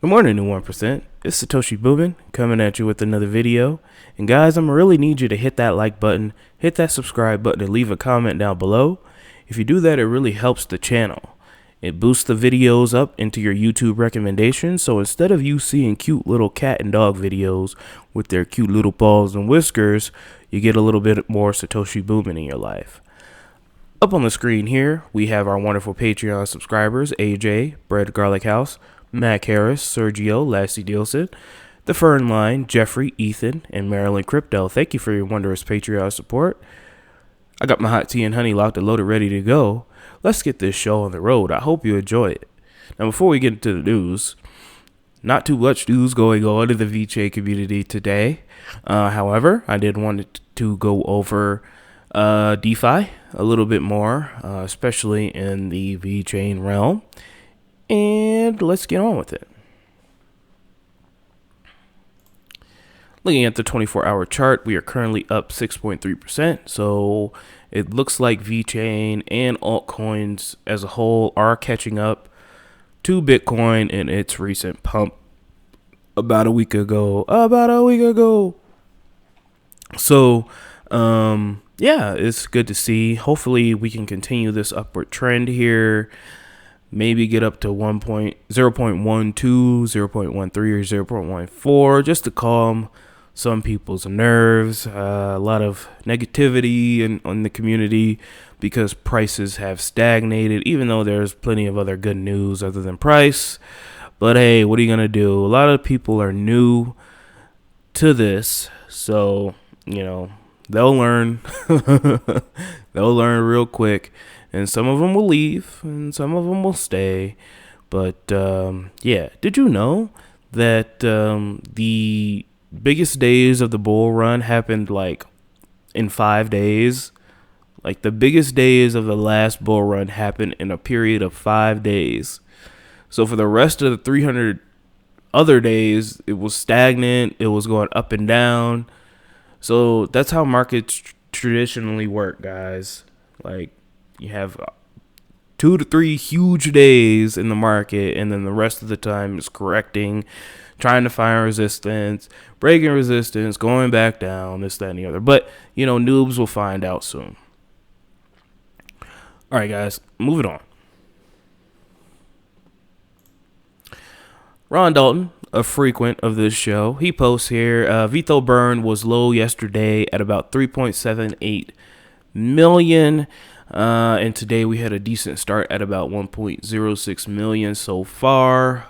Good morning, new 1%. It's Satoshi Boomin coming at you with another video. And guys, I'm really need you to hit that like button, hit that subscribe button, and leave a comment down below. If you do that, it really helps the channel. It boosts the videos up into your YouTube recommendations. So instead of you seeing cute little cat and dog videos with their cute little paws and whiskers, you get a little bit more Satoshi Boomin in your life. Up on the screen here, we have our wonderful Patreon subscribers, AJ, Bread Garlic House, Mac Harris, Sergio, Lassie Dielson, The Fern Line, Jeffrey, Ethan, and Maryland Crypto. Thank you for your wondrous Patreon support. I got my hot tea and honey locked and loaded, ready to go. Let's get this show on the road. I hope you enjoy it. Now, before we get into the news, not too much news going on in the Vechain community today. However, I did want to go over DeFi a little bit more, especially in the Vechain realm. And let's get on with it. Looking at the 24-hour chart, we are currently up 6.3%. So it looks like Vechain and altcoins as a whole are catching up to Bitcoin in its recent pump about a week ago. So, yeah, it's good to see. Hopefully we can continue this upward trend here. Maybe get up to 0.12, 0.13, or 0.14 just to calm some people's nerves. A lot of negativity in the community because prices have stagnated, even though there's plenty of other good news other than price. But hey, what are you going to do? A lot of people are new to this, so, you know, they'll learn. They'll learn real quick. And some of them will leave, and some of them will stay. But, yeah, did you know that the biggest days of the bull run happened, like, in 5 days? Like, the biggest days of the last bull run happened in a period of 5 days. So for the rest of the 300 other days, it was stagnant. It was going up and down. So that's how markets traditionally work, guys. Like, you have 2 to 3 huge days in the market, and then the rest of the time is correcting, trying to find resistance, breaking resistance, going back down, this, that, and the other. But, you know, noobs will find out soon. All right, guys, moving on. Ron Dalton, a frequent of this show, he posts here, VITRO burn was low yesterday at about 3.78 million. And today we had a decent start at about 1.06 million so far.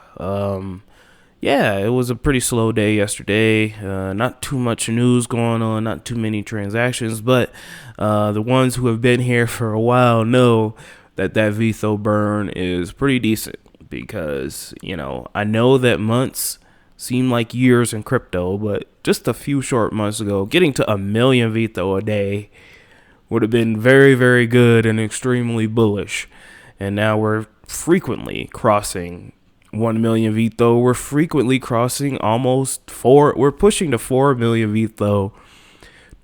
Yeah, it was a pretty slow day yesterday. Not too much news going on, not too many transactions, but the ones who have been here for a while know that VITRO burn is pretty decent because, you know, I know that months seem like years in crypto, but just a few short months ago, getting to 1 million VITRO a day would have been very, very good and extremely bullish. And now we're frequently crossing 1 million VITRO. We're frequently crossing almost 4. We're pushing to 4 million VITRO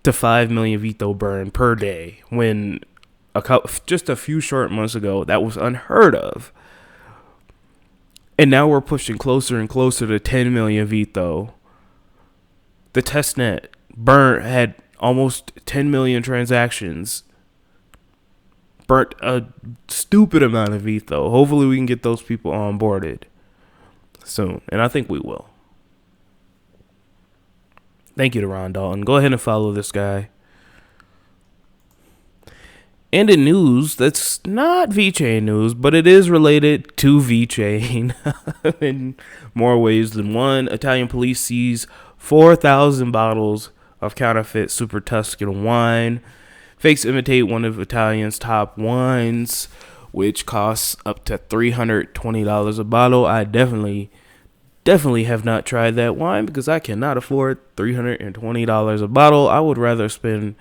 to 5 million VITRO burn per day. When just a few short months ago, that was unheard of. And now we're pushing closer and closer to 10 million VITRO. The testnet burn had almost 10 million transactions, burnt a stupid amount of VITRO. Hopefully we can get those people onboarded soon, and I think we will. Thank you to Ron Dalton. Go ahead and follow this guy. And in news that's not Vechain news, but it is related to Vechain in more ways than one. Italian police seize 4,000 bottles of counterfeit Super Tuscan wine. Fakes imitate one of Italian's top wines, which costs up to $320 a bottle. I definitely have not tried that wine because I cannot afford $320 a bottle. I would rather spend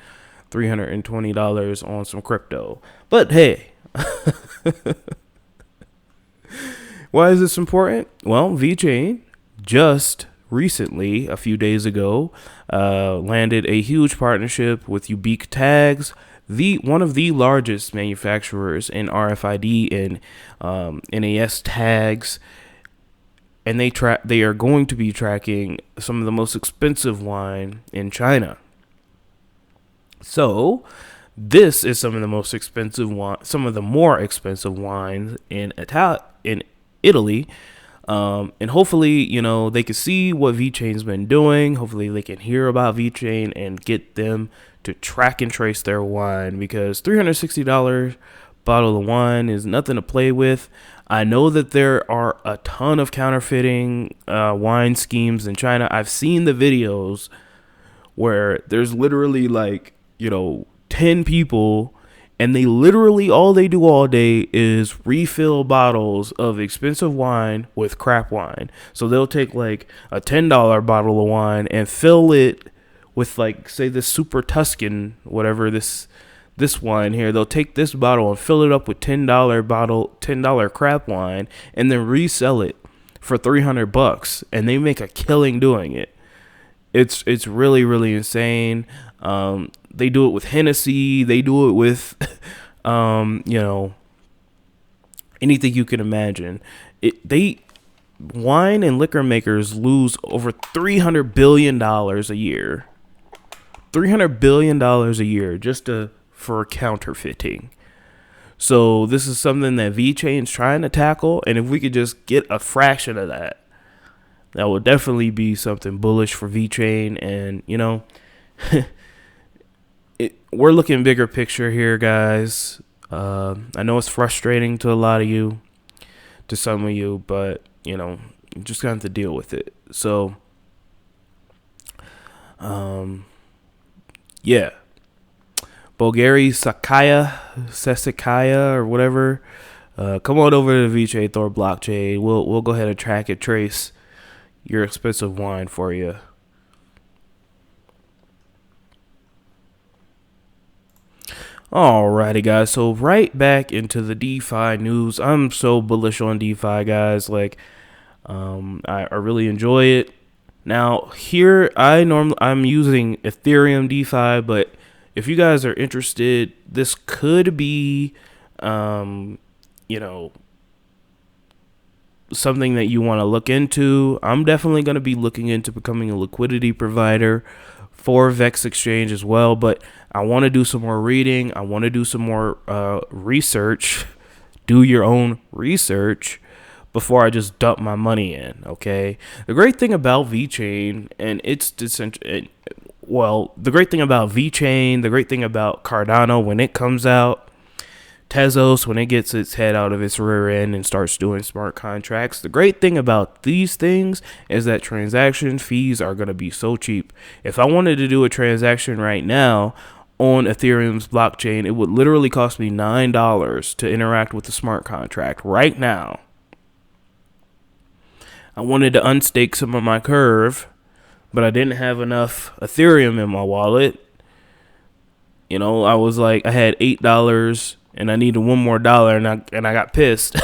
$320 on some crypto. But hey, why is this important? Well, Vechain just recently, a few days ago, landed a huge partnership with Ubique Tags, one of the largest manufacturers in RFID and NAS tags and they are going to be tracking some of the most expensive wine in China. So this is some of the most expensive wine, some of the more expensive wines in Italy. And hopefully, they can see what Vechain's been doing. Hopefully they can hear about Vechain and get them to track and trace their wine, because $360 bottle of wine is nothing to play with. I know that there are a ton of counterfeiting wine schemes in China. I've seen the videos where there's literally 10 people, and they literally, all they do all day is refill bottles of expensive wine with crap wine. So they'll take a $10 bottle of wine and fill it with say this Super Tuscan, whatever this wine here. They'll take this bottle and fill it up with $10 crap wine, and then resell it for $300, and they make a killing doing it. It's really, really insane. They do it with Hennessy. They do it with, anything you can imagine. Wine and liquor makers lose over $300 billion a year. $300 billion a year just for counterfeiting. So this is something that Vechain's trying to tackle, and if we could just get a fraction of that, that would definitely be something bullish for Vechain. And we're looking bigger picture here, guys. I know it's frustrating to a lot of you, to some of you, but you just got to deal with it. So yeah, Bulgari Saskaya or whatever, come on over to the Vechain Thor blockchain. We'll go ahead and track and trace your expensive wine for you. Alrighty, guys. So right back into the DeFi news. I'm so bullish on DeFi, guys. I really enjoy it. Now here, I'm using Ethereum DeFi, but if you guys are interested, this could be, something that you want to look into. I'm definitely going to be looking into becoming a liquidity provider for Vex Exchange as well, but I want to do some more reading. I want to do some more research. Do your own research before I just dump my money in, okay? The great thing about Vechain and the great thing about Vechain, the great thing about Cardano when it comes out, Tezos when it gets its head out of its rear end and starts doing smart contracts. The great thing about these things is that transaction fees are going to be so cheap. If I wanted to do a transaction right now on Ethereum's blockchain, it would literally cost me $9 to interact with the smart contract right now. I wanted to unstake some of my Curve, but I didn't have enough Ethereum in my wallet. I was I had $8 and I needed one more dollar, and I got pissed.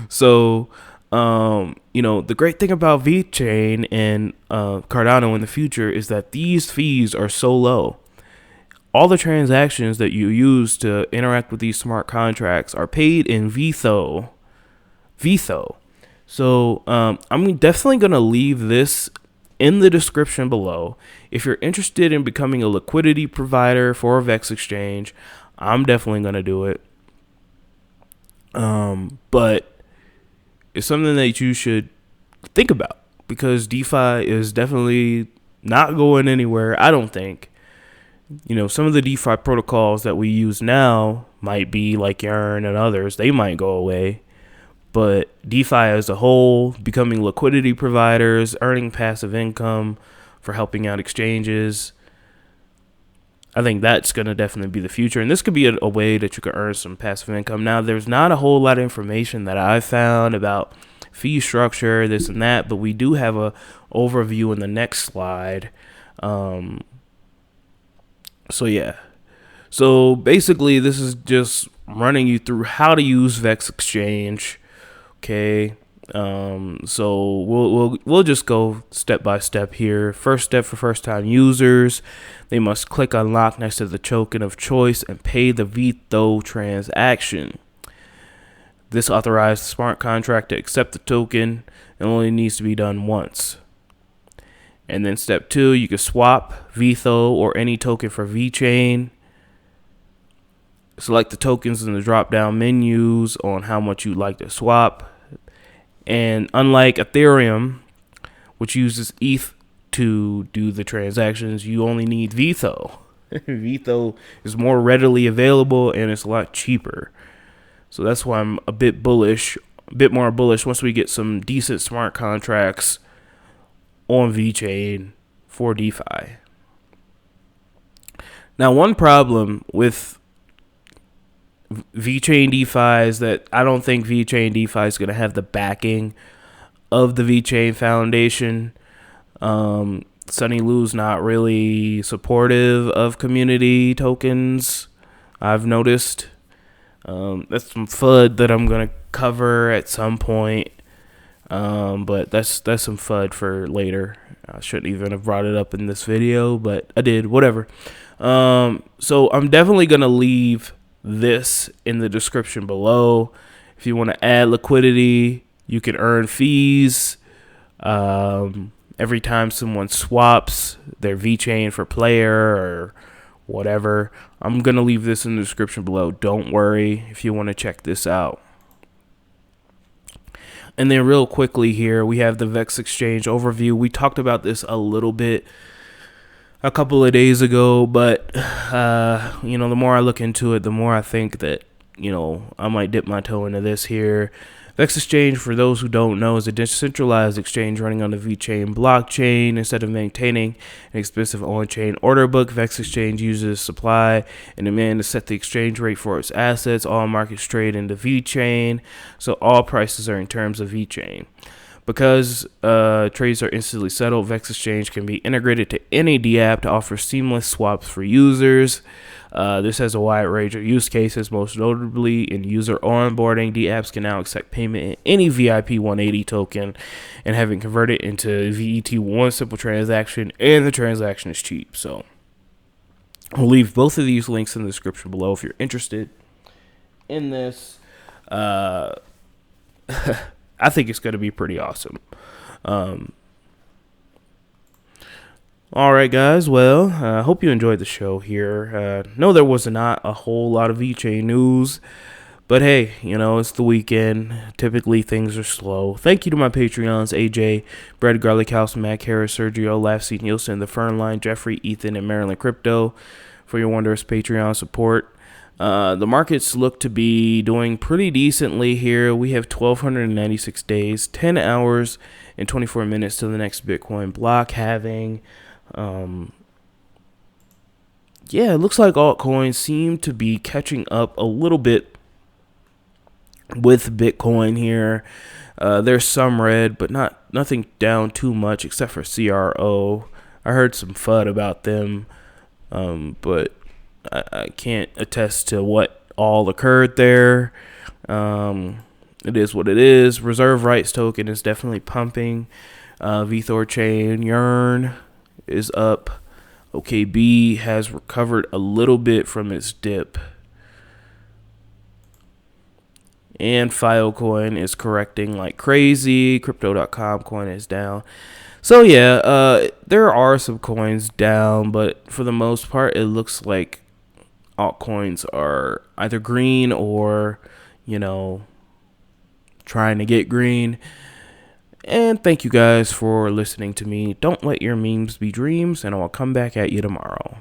So, the great thing about Vechain and Cardano in the future is that these fees are so low. All the transactions that you use to interact with these smart contracts are paid in VITRO. So I'm definitely going to leave this in the description below. If you're interested in becoming a liquidity provider for Vex Exchange, I'm definitely going to do it. But it's something that you should think about, because DeFi is definitely not going anywhere, I don't think. Some of the DeFi protocols that we use now might be like Yearn and others. They might go away. But DeFi as a whole, becoming liquidity providers, earning passive income for helping out exchanges, I think that's going to definitely be the future. And this could be a way that you could earn some passive income. Now, there's not a whole lot of information that I found about fee structure, this and that, but we do have a overview in the next slide. So yeah. So basically, this is just running you through how to use Vex Exchange. Okay, so we'll just go step by step here. First step for first time users, they must click unlock next to the token of choice and pay the VITRO transaction. This authorized the smart contract to accept the token. It only needs to be done once. And then step 2, you can swap VITRO or any token for VeChain. Select the tokens in the drop-down menus on how much you'd like to swap. And unlike Ethereum, which uses ETH to do the transactions, you only need VITRO. VITRO is more readily available and it's a lot cheaper. So that's why I'm a bit more bullish once we get some decent smart contracts on VeChain for DeFi. Now, one problem with VeChain DeFi is that I don't think VeChain DeFi is going to have the backing of the VeChain Foundation. Sunny Lou's not really supportive of community tokens, I've noticed. That's some FUD that I'm going to cover at some point. But that's some FUD for later. I shouldn't even have brought it up in this video, but I did, whatever. So I'm definitely going to leave this in the description below. If you want to add liquidity, you can earn fees. Every time someone swaps their VeChain for player or whatever, I'm going to leave this in the description below. Don't worry if you want to check this out. And then real quickly here, we have the VEX Exchange overview. We talked about this a little bit a couple of days ago, but, the more I look into it, the more I think that, I might dip my toe into this here. VEX Exchange, for those who don't know, is a decentralized exchange running on the VeChain blockchain. Instead of maintaining an expensive on-chain order book, VEX Exchange uses supply and demand to set the exchange rate for its assets. All markets trade into VeChain, so all prices are in terms of VeChain. Because trades are instantly settled, VEX Exchange can be integrated to any DApp to offer seamless swaps for users. This has a wide range of use cases, most notably in user onboarding. DApps can now accept payment in any VIP 180 token and having converted into VET1 simple transaction, and the transaction is cheap. So I'll leave both of these links in the description below if you're interested in this. I think it's going to be pretty awesome. All right, guys. Well, I hope you enjoyed the show here. No, there was not a whole lot of VeChain news, but hey, it's the weekend. Typically, things are slow. Thank you to my Patreons, AJ, Brad Garlic House, Mac Harris, Sergio, Lafsy, Nielsen, The Fernline, Jeffrey, Ethan, and Maryland Crypto for your wondrous Patreon support. The markets look to be doing pretty decently here. We have 1,296 days, 10 hours, and 24 minutes to the next Bitcoin block halving. It looks like altcoins seem to be catching up a little bit with Bitcoin here. There's some red, but nothing down too much except for CRO. I heard some FUD about them, but I can't attest to what all occurred there. It is what it is. Reserve rights token is definitely pumping. VThor chain Yearn is up. OKB has recovered a little bit from its dip. And Filecoin is correcting like crazy. Crypto.com coin is down. So there are some coins down, but for the most part, it looks like altcoins are either green or, trying to get green. And thank you guys for listening to me. Don't let your memes be dreams, and I'll come back at you tomorrow.